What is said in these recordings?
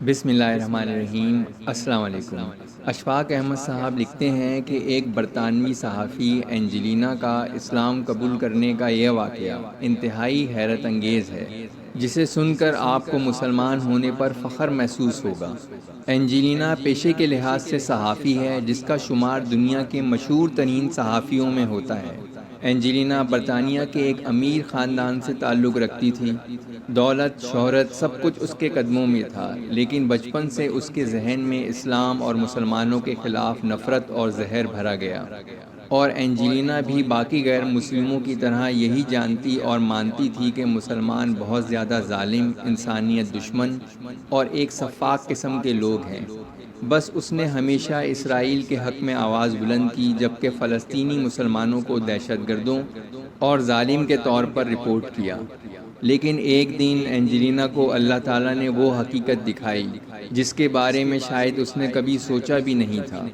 بسم اللہ الرحمن الرحیم۔ السلام علیکم۔ اشفاق احمد صاحب لکھتے ہیں کہ ایک برطانوی صحافی اینجلینا کا اسلام قبول کرنے کا یہ واقعہ انتہائی حیرت انگیز ہے، جسے سن کر آپ کو مسلمان ہونے پر فخر محسوس ہوگا۔ اینجلینا پیشے کے لحاظ سے صحافی ہے، جس کا شمار دنیا کے مشہور ترین صحافیوں میں ہوتا ہے۔ اینجلینا برطانیہ کے ایک امیر خاندان سے تعلق رکھتی تھی۔ دولت، شہرت، سب کچھ اس کے قدموں میں تھا، لیکن بچپن سے اس کے ذہن میں اسلام اور مسلمانوں کے خلاف نفرت اور زہر بھرا گیا، اور اینجلینا بھی باقی غیر مسلموں کی طرح یہی جانتی اور مانتی تھی کہ مسلمان بہت زیادہ ظالم، انسانیت دشمن اور ایک سفاک قسم کے لوگ ہیں۔ بس اس نے ہمیشہ اسرائیل کے حق میں آواز بلند کی، جبکہ فلسطینی مسلمانوں کو دہشت گردوں اور ظالم کے طور پر رپورٹ کیا۔ لیکن ایک دن اینجلینا کو اللہ تعالیٰ نے وہ حقیقت دکھائی جس کے بارے میں شاید اس نے کبھی سوچا بھی نہیں تھا۔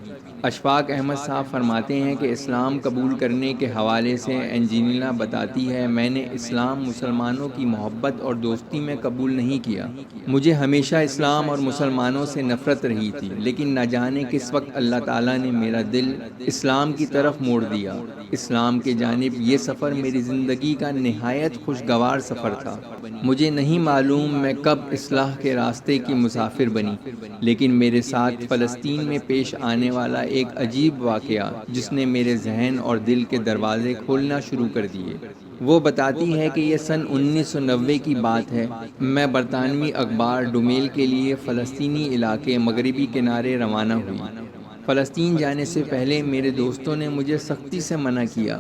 اشفاق احمد صاحب فرماتے ہیں کہ اسلام قبول کرنے کے حوالے سے اینجلینا بتاتی ہے، میں نے اسلام مسلمانوں کی محبت اور دوستی میں قبول نہیں کیا۔ مجھے ہمیشہ اسلام اور مسلمانوں سے نفرت رہی تھی، لیکن نہ جانے کس وقت اللہ تعالیٰ نے میرا دل اسلام کی طرف موڑ دیا۔ اسلام کے جانب یہ سفر میری زندگی کا نہایت خوشگوار سفر تھا۔ مجھے نہیں معلوم میں کب اصلاح کے راستے کی مسافر بنی، لیکن میرے ساتھ فلسطین میں پیش آنے والا ایک عجیب واقعہ جس نے میرے ذہن اور دل کے دروازے کھولنا شروع کر دیے۔ وہ بتاتی ہے کہ یہ سن 1990 کی بات ہے۔ میں برطانوی اخبار ڈومیل کے لیے فلسطینی علاقے مغربی کنارے روانہ ہوئی۔ فلسطین جانے سے پہلے میرے دوستوں نے مجھے سختی سے منع کیا۔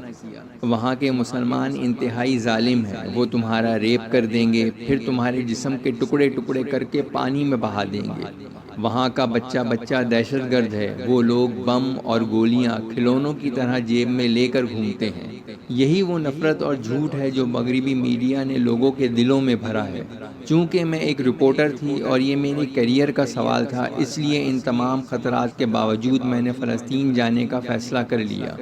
وہاں کے مسلمان انتہائی ظالم ہیں، وہ تمہارا ریپ کر دیں گے، پھر تمہارے جسم کے ٹکڑے ٹکڑے کر کے پانی میں بہا دیں گے۔ وہاں کا بچہ بچہ دہشت گرد ہے، وہ لوگ بم اور گولیاں کھلونوں کی طرح جیب میں لے کر گھومتے ہیں۔ یہی وہ نفرت اور جھوٹ ہے جو مغربی میڈیا نے لوگوں کے دلوں میں بھرا ہے۔ چونکہ میں ایک رپورٹر تھی اور یہ میرے کیریئر کا سوال تھا، اس لیے ان تمام خطرات کے باوجود میں نے فلسطین جانے کا فیصلہ کر لیا۔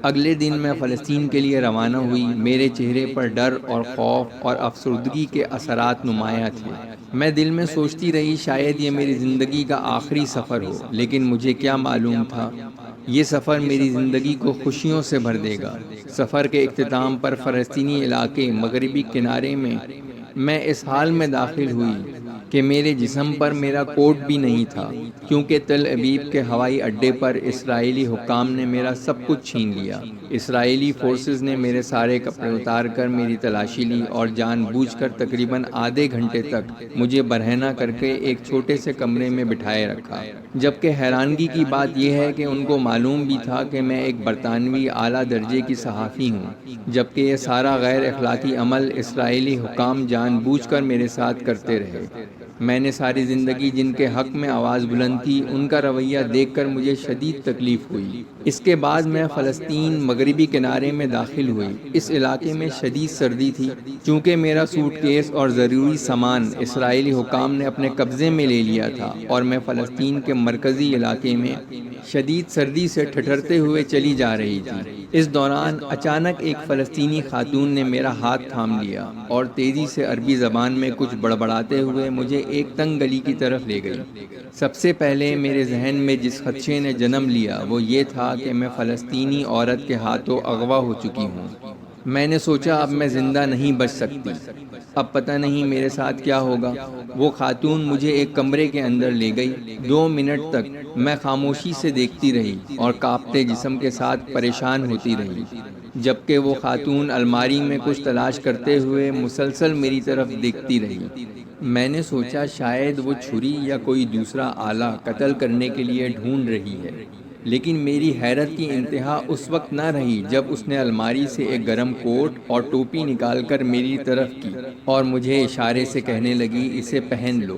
اگلے دن میں فلسطین کے لیے روانہ ہوئی۔ میرے چہرے پر ڈر اور خوف اور افسردگی کے اثرات نمایاں تھے۔ میں دل میں سوچتی رہی شاید یہ میری زندگی کا آخری سفر ہو، لیکن مجھے کیا معلوم تھا یہ سفر میری زندگی کو خوشیوں سے بھر دے گا۔ سفر کے اختتام پر فلسطینی علاقے مغربی کنارے میں اس حال میں داخل ہوئی کہ میرے جسم پر میرا کوٹ بھی نہیں تھا، کیونکہ تل ابیب کے ہوائی اڈے پر اسرائیلی حکام نے میرا سب کچھ چھین لیا۔ اسرائیلی فورسز نے میرے سارے کپڑے اتار کر میری تلاشی لی اور جان بوجھ کر تقریباً آدھے گھنٹے تک مجھے برہنہ کر کے ایک چھوٹے سے کمرے میں بٹھائے رکھا۔ جبکہ حیرانگی کی بات یہ ہے کہ ان کو معلوم بھی تھا کہ میں ایک برطانوی اعلیٰ درجے کی صحافی ہوں، جبکہ یہ سارا غیر اخلاقی عمل اسرائیلی حکام جان بوجھ کر میرے ساتھ کرتے رہے۔ میں نے ساری زندگی جن کے حق میں آواز بلند کی، ان کا رویہ دیکھ کر مجھے شدید تکلیف ہوئی۔ اس کے بعد میں فلسطین مغربی کنارے میں داخل ہوئی۔ اس علاقے میں شدید سردی تھی، چونکہ میرا سوٹ کیس اور ضروری سامان اسرائیلی حکام نے اپنے قبضے میں لے لیا تھا، اور میں فلسطین کے مرکزی علاقے میں شدید سردی سے ٹھٹھرتے ہوئے چلی جا رہی تھی۔ اس دوران اچانک ایک فلسطینی خاتون نے میرا ہاتھ تھام لیا اور تیزی سے عربی زبان میں کچھ بڑبڑاتے ہوئے مجھے ایک تنگ گلی کی طرف لے گئی۔ سب سے پہلے میرے ذہن میں جس خدشے نے جنم لیا وہ یہ تھا کہ میں فلسطینی عورت کے ہاتھوں اغوا ہو چکی ہوں۔ میں نے سوچا اب میں زندہ نہیں بچ سکتی، اب پتہ نہیں میرے ساتھ کیا ہوگا۔ وہ خاتون مجھے ایک کمرے کے اندر لے گئی۔ 2 منٹ تک میں خاموشی سے دیکھتی رہی اور کانپتے جسم کے ساتھ پریشان ہوتی رہی، جبکہ وہ خاتون الماری میں کچھ تلاش کرتے ہوئے مسلسل میری طرف دیکھتی رہی۔ میں نے سوچا شاید وہ چھری یا کوئی دوسرا آلہ قتل کرنے کے لیے ڈھونڈ رہی ہے، لیکن میری حیرت کی انتہا اس وقت نہ رہی جب اس نے الماری سے ایک گرم کوٹ اور ٹوپی نکال کر میری طرف کی اور مجھے اشارے سے کہنے لگی، اسے پہن لو۔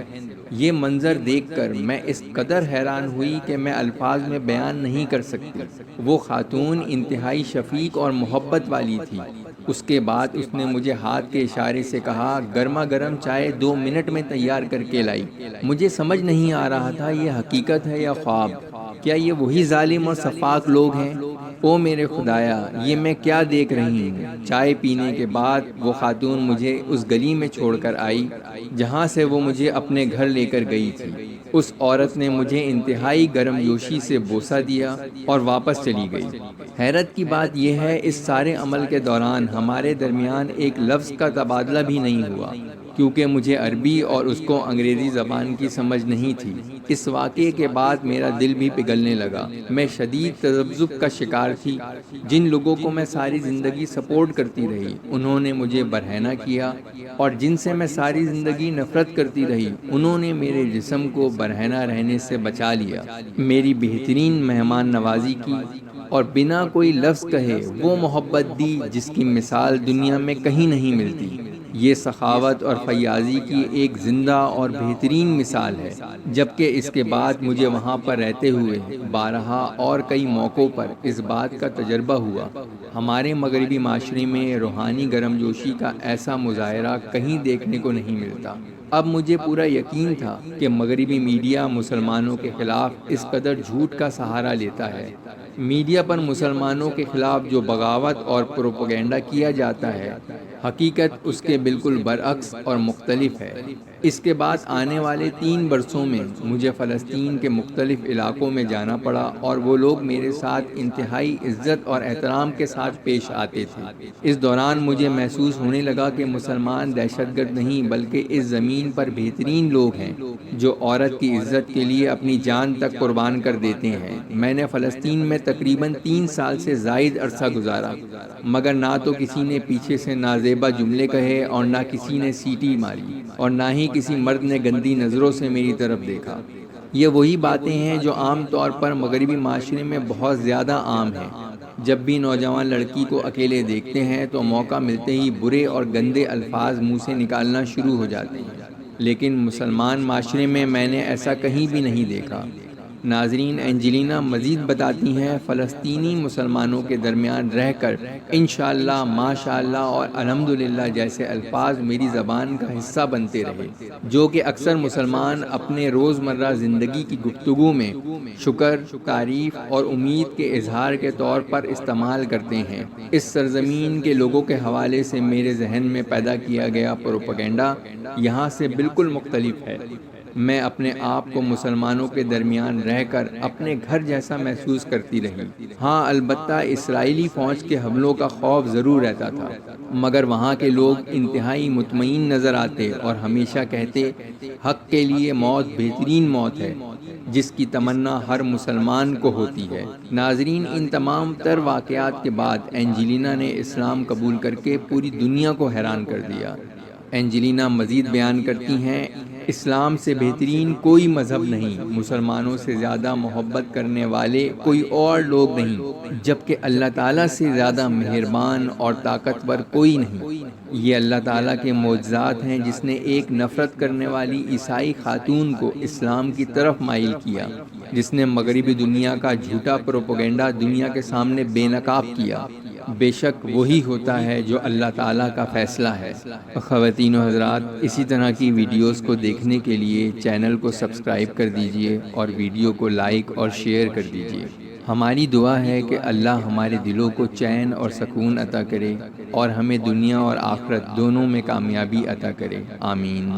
یہ منظر دیکھ کر میں اس قدر حیران ہوئی کہ میں الفاظ میں بیان نہیں کر سکتی۔ وہ خاتون انتہائی شفیق اور محبت والی تھی۔ اس کے بعد اس نے مجھے ہاتھ کے اشارے سے کہا، گرما گرم چائے 2 منٹ میں تیار کر کے لائی۔ مجھے سمجھ نہیں آ رہا تھا یہ حقیقت ہے یا خواب۔ کیا یہ وہی ظالم اور سفاک لوگ ہیں؟ او میرے خدایا، یہ میں کیا دیکھ رہی ہوں؟ چائے پینے کے بعد وہ خاتون مجھے اس گلی میں چھوڑ کر آئی جہاں سے وہ مجھے اپنے گھر لے کر گئی تھی۔ اس عورت نے مجھے انتہائی گرم جوشی سے بوسہ دیا اور واپس چلی گئی۔ حیرت کی بات یہ ہے، اس سارے عمل کے دوران ہمارے درمیان ایک لفظ کا تبادلہ بھی نہیں ہوا، کیونکہ مجھے عربی اور اس کو انگریزی زبان کی سمجھ نہیں تھی۔ اس واقعے کے بعد میرا دل بھی پگھلنے لگا۔ میں شدید تذبذب کا شکار تھی۔ جن لوگوں کو میں ساری زندگی سپورٹ کرتی رہی، انہوں نے مجھے برہنہ کیا، اور جن سے میں ساری زندگی نفرت کرتی رہی، انہوں نے میرے جسم کو برہنہ رہنے سے بچا لیا، میری بہترین مہمان نوازی کی، اور بنا کوئی لفظ کہے وہ محبت دی جس کی مثال دنیا میں کہیں نہیں ملتی۔ یہ سخاوت اور فیاضی کی ایک زندہ اور بہترین مثال ہے، جبکہ اس کے بعد مجھے وہاں پر رہتے ہوئے بارہا اور کئی موقعوں پر اس بات کا تجربہ ہوا۔ ہمارے مغربی معاشرے میں روحانی گرم جوشی کا ایسا مظاہرہ کہیں دیکھنے کو نہیں ملتا۔ اب مجھے پورا یقین تھا کہ مغربی میڈیا مسلمانوں کے خلاف اس قدر جھوٹ کا سہارا لیتا ہے۔ میڈیا پر مسلمانوں کے خلاف جو بغاوت اور پروپیگنڈا کیا جاتا ہے، حقیقت اس کے بالکل برعکس اور مختلف ہے۔ اس کے بعد آنے والے 3 برسوں میں مجھے فلسطین کے مختلف علاقوں میں جانا پڑا، اور وہ لوگ میرے ساتھ انتہائی عزت اور احترام کے ساتھ پیش آتے تھے۔ اس دوران مجھے محسوس ہونے لگا کہ مسلمان دہشت گرد نہیں، بلکہ اس زمین پر بہترین لوگ ہیں جو عورت کی عزت کے لیے اپنی جان تک قربان کر دیتے ہیں۔ میں نے فلسطین میں تقریباً 3 سال سے زائد عرصہ گزارا، مگر نہ تو کسی نے پیچھے سے نازیبا جملے کہے، اور نہ کسی نے سیٹی ماری، اور نہ ہی کسی مرد نے گندی نظروں سے میری طرف دیکھا۔ یہ وہی باتیں ہیں جو عام طور پر مغربی معاشرے میں بہت زیادہ عام ہیں۔ جب بھی نوجوان لڑکی کو اکیلے دیکھتے ہیں تو موقع ملتے ہی برے اور گندے الفاظ منہ سے نکالنا شروع ہو جاتے ہیں، لیکن مسلمان معاشرے میں میں نے ایسا کہیں بھی نہیں دیکھا۔ ناظرین، اینجلینا مزید بتاتی ہیں، فلسطینی مسلمانوں کے درمیان رہ کر انشاءاللہ، ماشاءاللہ اور الحمدللہ جیسے الفاظ میری زبان کا حصہ بنتے رہے، جو کہ اکثر مسلمان اپنے روزمرہ زندگی کی گفتگو میں شکر، تعریف اور امید کے اظہار کے طور پر استعمال کرتے ہیں۔ اس سرزمین کے لوگوں کے حوالے سے میرے ذہن میں پیدا کیا گیا پروپیگنڈا یہاں سے بالکل مختلف ہے۔ میں اپنے آپ کو مسلمانوں کے درمیان رہ کر اپنے گھر جیسا محسوس کرتی رہی۔ ہاں، البتہ اسرائیلی فوج کے حملوں کا خوف ضرور رہتا تھا، مگر وہاں کے لوگ انتہائی مطمئن نظر آتے اور ہمیشہ کہتے، حق کے لیے موت بہترین موت ہے، جس کی تمنا ہر مسلمان کو ہوتی ہے۔ ناظرین، ان تمام تر واقعات کے بعد اینجلینا نے اسلام قبول کر کے پوری دنیا کو حیران کر دیا۔ اینجلینا مزید بیان کرتی ہیں، اسلام سے بہترین کوئی مذہب نہیں، مسلمانوں سے زیادہ محبت کرنے والے کوئی اور لوگ نہیں، جبکہ اللہ تعالیٰ سے زیادہ مہربان اور طاقتور کوئی نہیں۔ یہ اللہ تعالیٰ کے معجزات ہیں جس نے ایک نفرت کرنے والی عیسائی خاتون کو اسلام کی طرف مائل کیا، جس نے مغربی دنیا کا جھوٹا پروپیگنڈا دنیا کے سامنے بے نقاب کیا۔ بے شک وہی ہوتا ہے جو اللہ تعالیٰ کا فیصلہ ہے۔ خواتین و حضرات، اسی طرح کی ویڈیوز کو دیکھنے کے لیے چینل کو سبسکرائب کر دیجئے اور ویڈیو کو لائک اور شیئر کر دیجئے۔ ہماری دعا ہے کہ اللہ ہمارے دلوں کو چین اور سکون عطا کرے، اور ہمیں دنیا اور آخرت دونوں میں کامیابی عطا کرے۔ آمین۔